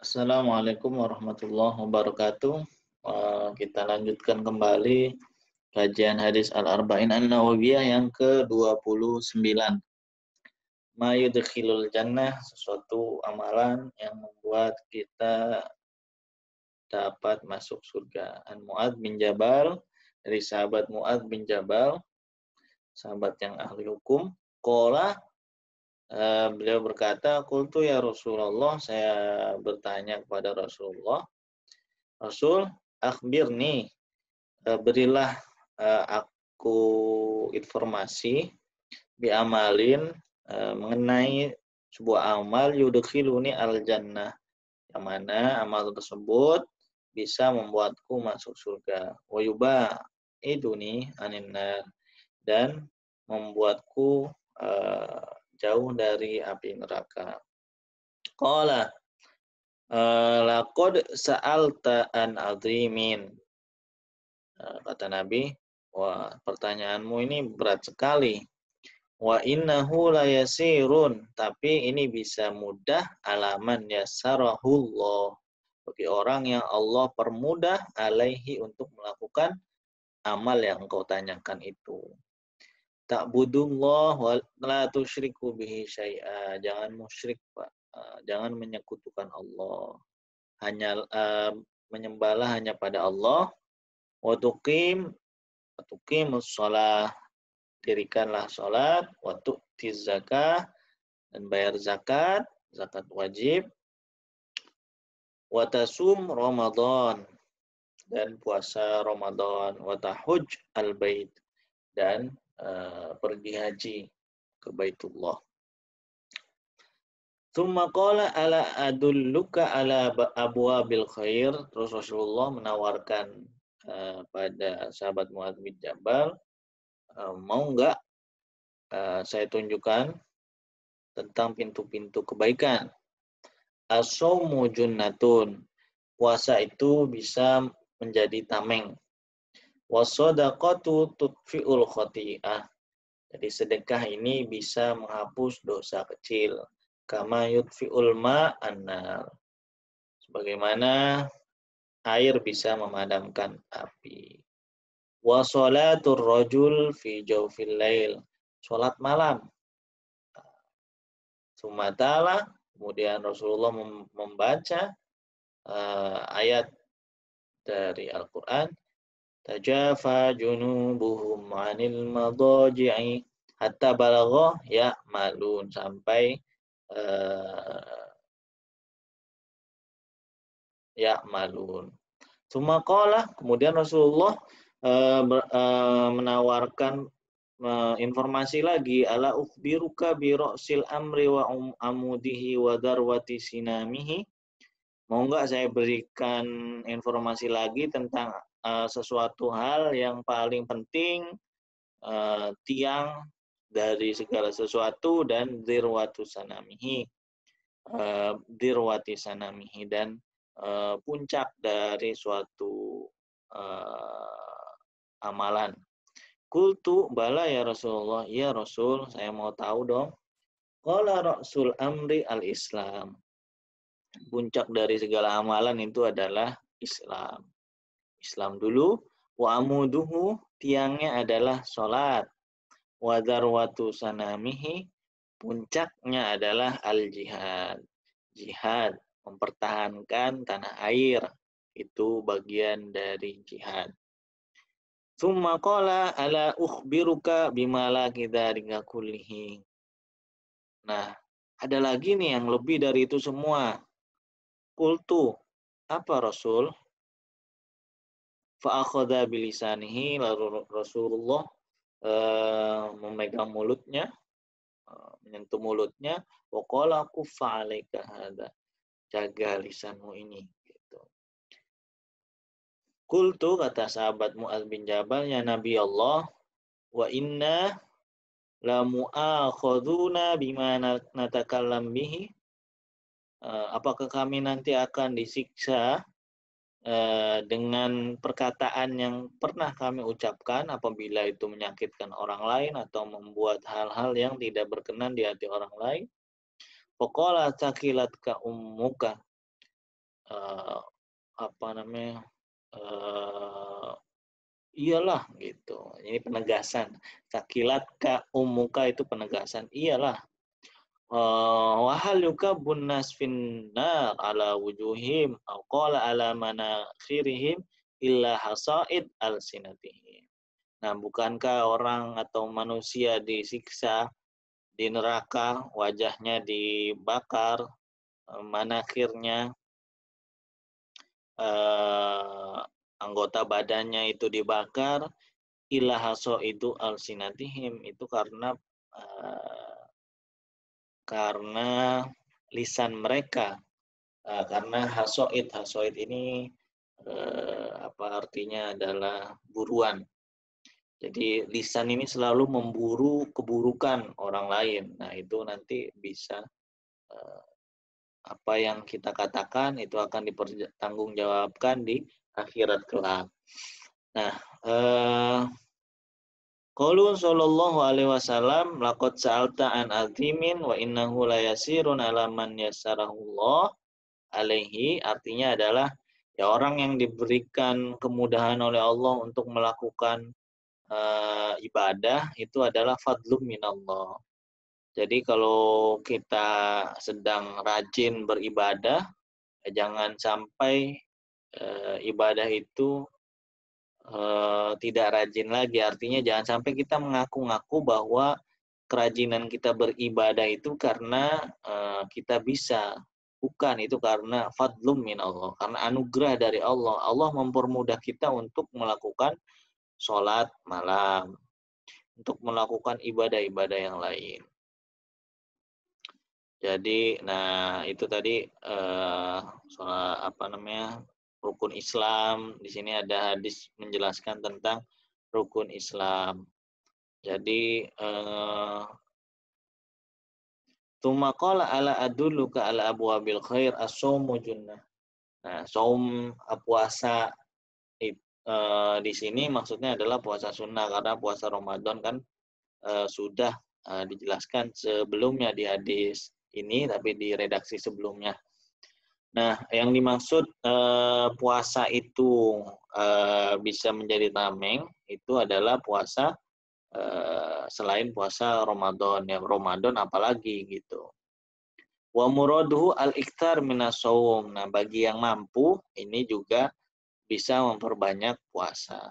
Assalamualaikum warahmatullahi wabarakatuh. Kita lanjutkan kembali kajian hadis Al-Arba'in An-Nawawiyah yang ke-29. Ma yudkhilul jannah, sesuatu amalan yang membuat kita dapat masuk surga. An Mu'adz bin Jabal, dari sahabat Mu'adz bin Jabal, sahabat yang ahli hukum. Qala, beliau berkata, qultu ya Rasulullah, saya bertanya kepada Rasulullah, Rasul, akhbirni, berilah aku informasi biamalin, mengenai sebuah amal yudkhiluni al jannah, yang mana amal tersebut bisa membuatku masuk surga, wa yubaiduni anin nar, dan membuatku jauh dari api neraka. Qala laqad sa'alta an azimin. Kata Nabi, wah, pertanyaanmu ini berat sekali. Wa innahu layasirun, tapi ini bisa mudah, alaman yasarahullah, bagi orang yang Allah permudah alaihi, untuk melakukan amal yang engkau tanyakan itu. Ta'budullah wa la tusyriku bihi syai'a, jangan musyrik, Pak. Jangan menyekutukan Allah. Hanya menyembahlah hanya pada Allah. Wa tuqimus shalah, dirikanlah sholat, wa tu'tiz zakah, dan bayar zakat, zakat wajib, wa tasum Ramadan, dan puasa Ramadan, wa tahujj al-bait, dan pergi haji ke Baitullah. Tsumma qala ala adulluka ala abwabil khair, terus Rasulullah menawarkan pada sahabat Mu'adz bin Jabal, mau enggak saya tunjukkan tentang pintu-pintu kebaikan. As-shaumu junnatun, puasa itu bisa menjadi tameng. Was-shadaqatu tudfi'ul khati'ah, jadi sedekah ini bisa menghapus dosa kecil. Kama yudfi'ul ma'an-nar, sebagaimana air bisa memadamkan api. Wa sholatur rajul fi jawfil lail, sholat malam. Sumatala, kemudian Rasulullah membaca ayat dari Al-Quran, tajafa junubuhum 'anil madaji'i hatta balagha ya'malun, sampai ya'malun. Tsumma qala, kemudian Rasulullah menawarkan informasi lagi, ala ukhbiruka bi ra'sil amri wa amudihi wa darwati sinamihi, mau enggak saya berikan informasi lagi tentang sesuatu hal yang paling penting, tiang dari segala sesuatu, dan dirwati sanamihi, dan puncak dari suatu amalan. Qultu bala ya Rasulullah, ya Rasul, saya mau tahu dong. Qala ra'sul amri al-Islam, puncak dari segala amalan itu adalah Islam. Islam dulu. Wa amuduhu, tiangnya adalah sholat. Wa darwatu sanamihi, puncaknya adalah al-jihad. Jihad, mempertahankan tanah air, itu bagian dari jihad. Tsumma qala ala ukhbiruka bima la kidzalika kullihi. Nah, ada lagi nih yang lebih dari itu semua. Qultu, apa Rasul? Fa akhadha bilisanihi, lalu Rasulullah memegang mulutnya, menyentuh mulutnya, wa qala kuffa 'alaika hadza, jaga lisanmu ini, gitu. Qultu, kata sahabat Mu'adz bin Jabal, ya Nabi Allah, wa inna la mu'akhadzuna bima natakallam bihi, apakah kami nanti akan disiksa dengan perkataan yang pernah kami ucapkan apabila itu menyakitkan orang lain atau membuat hal-hal yang tidak berkenan di hati orang lain. Faqala takilatka ummuka, eh, apa namanya, eh, iyalah gitu. Ini penegasan. Sakilat ka umuka itu penegasan. Iyalah. Wahal yukabun nas finnar ala wujuhim au qala ala manakhirihim illa hasaid alsinatihim. Nah, bukankah orang atau manusia disiksa di neraka, wajahnya dibakar, manakhirnya, anggota badannya itu dibakar, illa hasaidu alsinatihim, itu karena lisan mereka. Karena hasoid ini apa artinya adalah buruan. Jadi lisan ini selalu memburu keburukan orang lain. Nah, itu nanti bisa apa yang kita katakan itu akan dipertanggungjawabkan di akhirat kelak. Nah, qaulun sallallahu alaihi wasallam laqad sa'alta an azimin wa innahu la yasirun ala man yassarahullah alaihi, artinya adalah ya orang yang diberikan kemudahan oleh Allah untuk melakukan ibadah itu adalah fadlum minallah. Jadi kalau kita sedang rajin beribadah, jangan sampai ibadah itu tidak rajin lagi. Artinya jangan sampai kita mengaku-ngaku bahwa kerajinan kita beribadah itu karena kita bisa. Bukan, itu karena fadlum minallah, karena anugerah dari Allah. Allah mempermudah kita untuk melakukan sholat malam, untuk melakukan ibadah-ibadah yang lain. Jadi, nah itu tadi soal apa namanya, rukun Islam. Di sini ada hadis menjelaskan tentang rukun Islam. Jadi tsumma qala ala adulluka ala abwabil khair as-shaumu junnah. Nah, saum puasa di sini maksudnya adalah puasa sunnah, karena puasa Ramadan kan sudah dijelaskan sebelumnya di hadis ini, tapi di redaksi sebelumnya. Nah, yang dimaksud puasa itu bisa menjadi tameng itu adalah puasa selain puasa Ramadan, ya Ramadan apalagi gitu. Wa muraduhu al-iktar minas shaum. Nah, bagi yang mampu ini juga bisa memperbanyak puasa.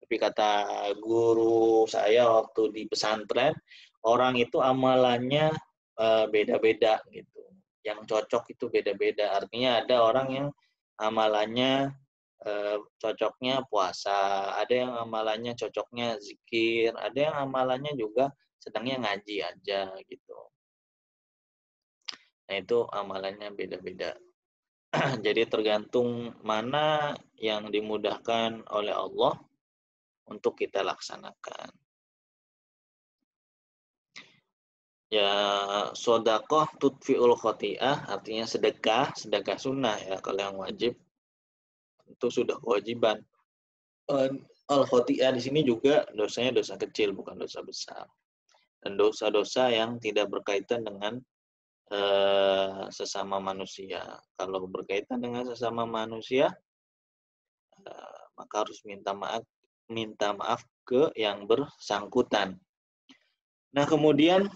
Tapi kata guru saya waktu di pesantren, orang itu amalannya beda-beda gitu. Yang cocok itu beda-beda. Artinya ada orang yang amalannya cocoknya puasa, ada yang amalannya cocoknya zikir, ada yang amalannya juga sedangnya ngaji aja gitu. Nah, itu amalannya beda-beda. Jadi tergantung mana yang dimudahkan oleh Allah untuk kita laksanakan. Ya, sodakoh tutfi'ul khoti'ah, artinya sedekah sunnah ya, kalau yang wajib itu sudah kewajiban. Al-khoti'ah di sini juga dosanya dosa kecil, bukan dosa besar. Dan dosa-dosa yang tidak berkaitan dengan sesama manusia. Kalau berkaitan dengan sesama manusia, maka harus minta maaf ke yang bersangkutan. Nah, kemudian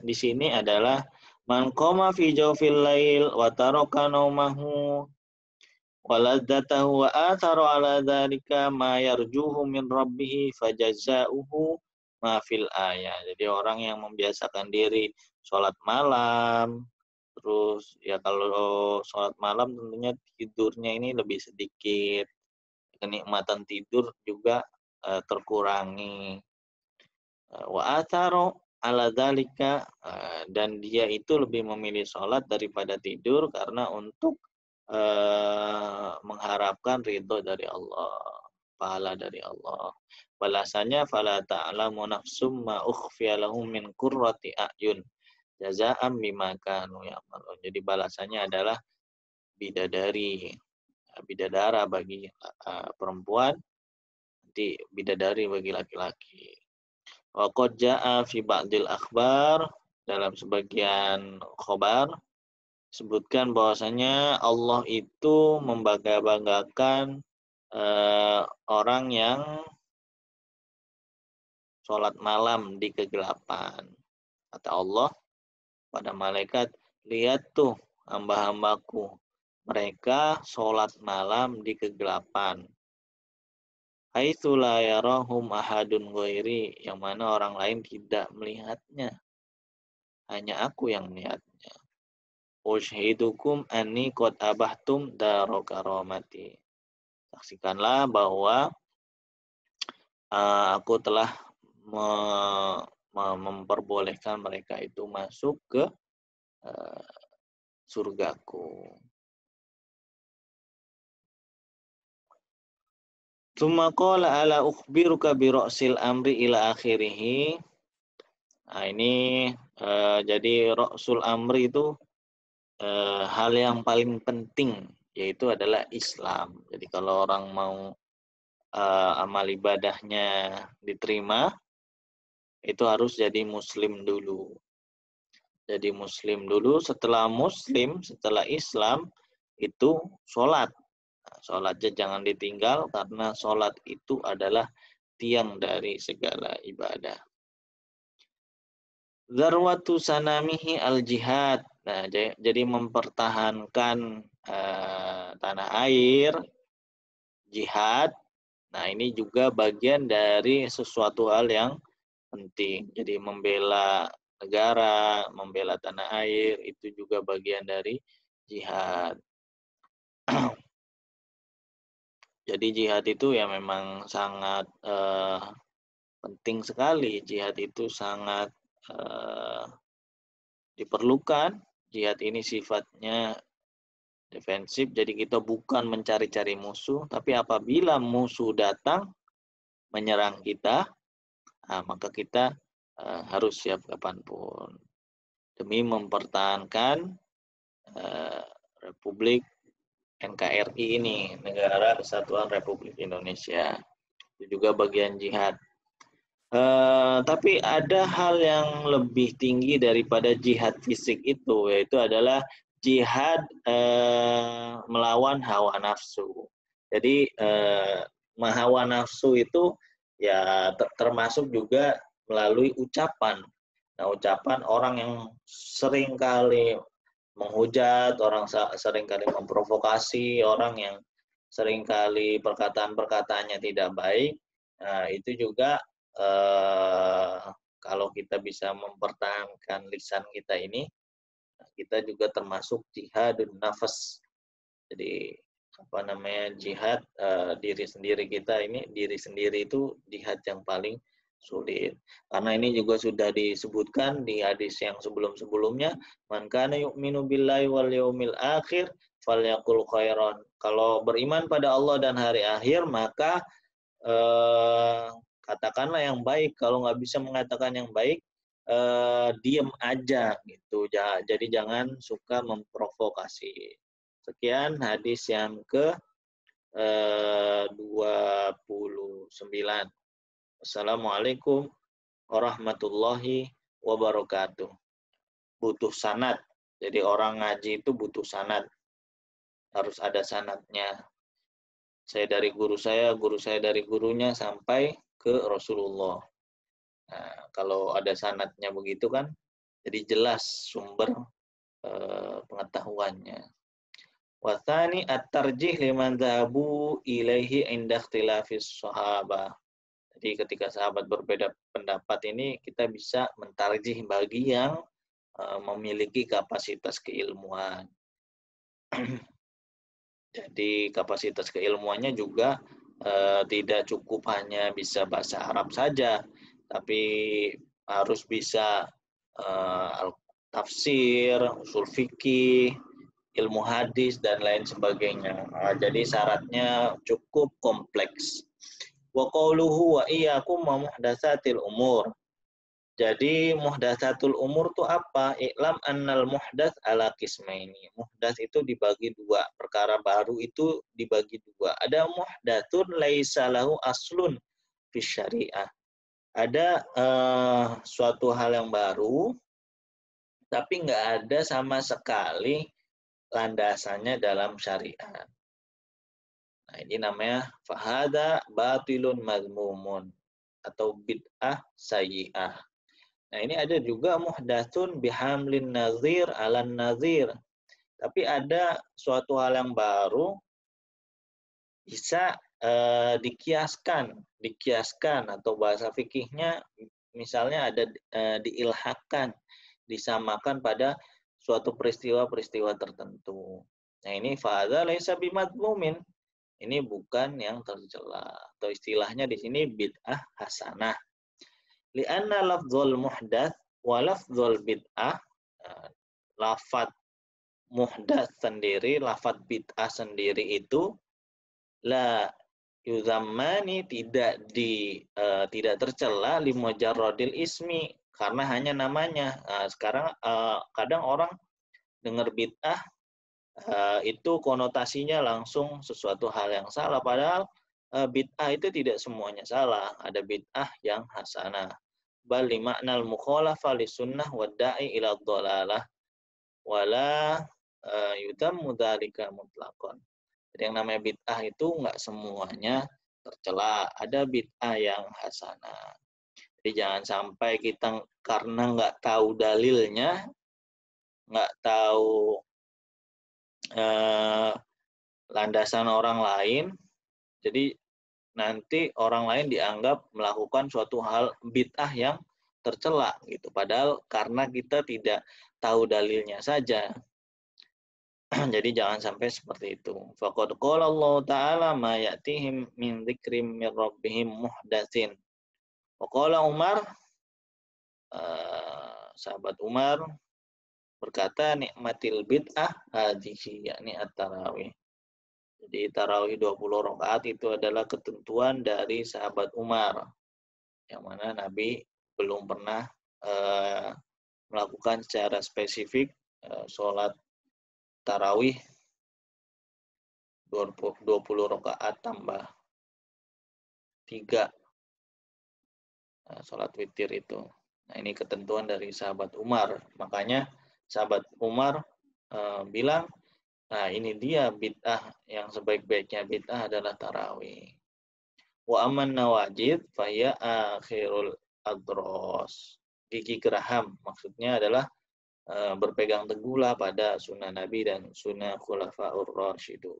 di sini adalah man qama fi jawfil lail wa taraka naumahu wa ladzatahu wa athara ala dzalika ma yarjuhu min rabbih fajazauhu ma fil ayat. Jadi orang yang membiasakan diri sholat malam, terus ya kalau sholat malam tentunya tidurnya ini lebih sedikit, kenikmatan tidur juga terkurangi. Wa atharu ala dzalika, dan dia itu lebih memilih sholat daripada tidur karena untuk mengharapkan ridho dari Allah, pahala dari Allah. Balasannya fala ta'lamu nafsum ma ukhfiya lahum min qurrati a'yun jazaa'an bima kanu ya'malun. Jadi balasannya adalah bidadara bagi perempuan, nanti bidadari bagi laki-laki. Wa qad jaa'a fi ba'dil akhbar, dalam sebagian khabar, sebutkan bahwasanya Allah itu membangga-banggakan orang yang sholat malam di kegelapan. Kata Allah pada malaikat, lihat tuh hamba-hambaku, mereka sholat malam di kegelapan. Haitsu la yarahum ahadun ghairi, yang mana orang lain tidak melihatnya. Hanya aku yang melihatnya. Ushidukum anni qad abahtum daro karamati. Saksikanlah bahwa aku telah memperbolehkan mereka itu masuk ke surgaku. Tsumma qala ala ukhbiruka bi ra'sil amri ila akhirih. Nah, ini jadi ra'sul amri itu hal yang paling penting, yaitu adalah Islam. Jadi kalau orang mau amal ibadahnya diterima, itu harus jadi muslim dulu. Jadi muslim dulu, setelah muslim, setelah Islam, itu sholat. Nah, sholatnya jangan ditinggal, karena sholat itu adalah tiang dari segala ibadah. Zarwatu sanamihi al-jihad. Nah, jadi mempertahankan tanah air, jihad. Nah, ini juga bagian dari sesuatu hal yang penting. Jadi membela negara, membela tanah air, itu juga bagian dari jihad. Jadi jihad itu ya memang sangat penting sekali. Jihad itu sangat diperlukan. Jihad ini sifatnya defensif, jadi kita bukan mencari-cari musuh, tapi apabila musuh datang menyerang kita, maka kita harus siap kapanpun demi mempertahankan Republik NKRI ini, Negara Kesatuan Republik Indonesia. Itu juga bagian jihad. Tapi ada hal yang lebih tinggi daripada jihad fisik itu, yaitu adalah jihad melawan hawa nafsu. Jadi hawa nafsu itu ya termasuk juga melalui ucapan. Nah, ucapan orang yang sering kali menghujat, orang sering kali memprovokasi, orang yang sering kali perkataan-perkataannya tidak baik, nah, itu juga kalau kita bisa mempertahankan lisan kita ini, kita juga termasuk jihadun nafas. Jadi jihad diri sendiri kita ini, diri sendiri itu jihad yang paling sulit. Karena ini juga sudah disebutkan di hadis yang sebelum-sebelumnya, man kana yu'minu billahi wal yaumil akhir falyaqul khairan. Kalau beriman pada Allah dan hari akhir, maka katakanlah yang baik. Kalau nggak bisa mengatakan yang baik, diam aja gitu. Jadi jangan suka memprovokasi. Sekian hadis yang ke 29. Assalamualaikum warahmatullahi wabarakatuh. Butuh sanad. Jadi orang ngaji itu butuh sanad. Harus ada sanadnya. Saya dari guru saya dari gurunya, sampai ke Rasulullah. Nah, kalau ada sanadnya begitu kan, jadi jelas sumber pengetahuannya. Wathani at-tarjih liman dhahabu ilaihi inda ikhtilafis sahabah. Jadi ketika sahabat berbeda pendapat ini, kita bisa mentarjih bagi yang memiliki kapasitas keilmuan. Jadi kapasitas keilmuannya juga tidak cukup hanya bisa bahasa Arab saja, tapi harus bisa tafsir, usul fikih, ilmu hadis, dan lain sebagainya. Jadi syaratnya cukup kompleks. Wa qauluhu wa iyyakum wa muhdatsatil umur. Jadi muhdatsatul umur itu apa? I'lam annal muhdats ala qismaini. Muhdats itu dibagi dua. Perkara baru itu dibagi dua. Ada muhdatsun laisa lahu aslun fi syariah. Ada suatu hal yang baru, tapi nggak ada sama sekali landasannya dalam syariat. Nah, ini namanya fahada batilun mazmumun atau bid'ah sayyi'ah. Nah, ini ada juga muhdatsun bihamlin nazir alan nazir. Tapi ada suatu hal yang baru bisa dikiaskan atau bahasa fikihnya misalnya ada diilhakkan, disamakan pada suatu peristiwa-peristiwa tertentu. Nah, ini fahada laisa bimadmumin. Ini bukan yang tercela atau istilahnya di sini bid'ah hasanah. Li'anna lafdzul muhdats wa lafdzul bid'ah, lafadz muhdats sendiri, lafadz bid'ah sendiri itu la yuzammani tidak tercela li mujarradil ismi karena hanya namanya. Nah, sekarang kadang orang dengar bid'ah itu konotasinya langsung sesuatu hal yang salah, padahal bid'ah itu tidak semuanya salah. Ada bid'ah yang hasanah. Bal li ma'nal mukhalafa li sunnah wa da'i ila dhalalah wala yutammu dzalika mutlaqan. Jadi yang namanya bid'ah itu enggak semuanya tercela. Ada bid'ah yang hasanah. Jadi jangan sampai kita karena enggak tahu dalilnya, enggak tahu landasan orang lain, jadi nanti orang lain dianggap melakukan suatu hal bid'ah yang tercela gitu. Padahal karena kita tidak tahu dalilnya saja. Jadi jangan sampai seperti itu. Faqad qala Allah Ta'ala ma ya'tihim min dzikrim min rabbihim muhdatsin. Wa qala Umar, sahabat Umar berkata nikmatil bid'ah hadhihi, yakni at-tarawih. Jadi tarawih 20 rakaat itu adalah ketentuan dari sahabat Umar, yang mana Nabi belum pernah melakukan secara spesifik sholat tarawih 20 rakaat tambah 3 sholat witir itu. Nah, ini ketentuan dari sahabat Umar. Makanya sahabat Umar bilang, nah ini dia bid'ah yang sebaik-baiknya bid'ah adalah tarawih. Wa aman nawajid faya akhirul adros. Gigi geraham maksudnya adalah berpegang teguhlah pada sunnah Nabi dan sunnah khulafaur rasyidun.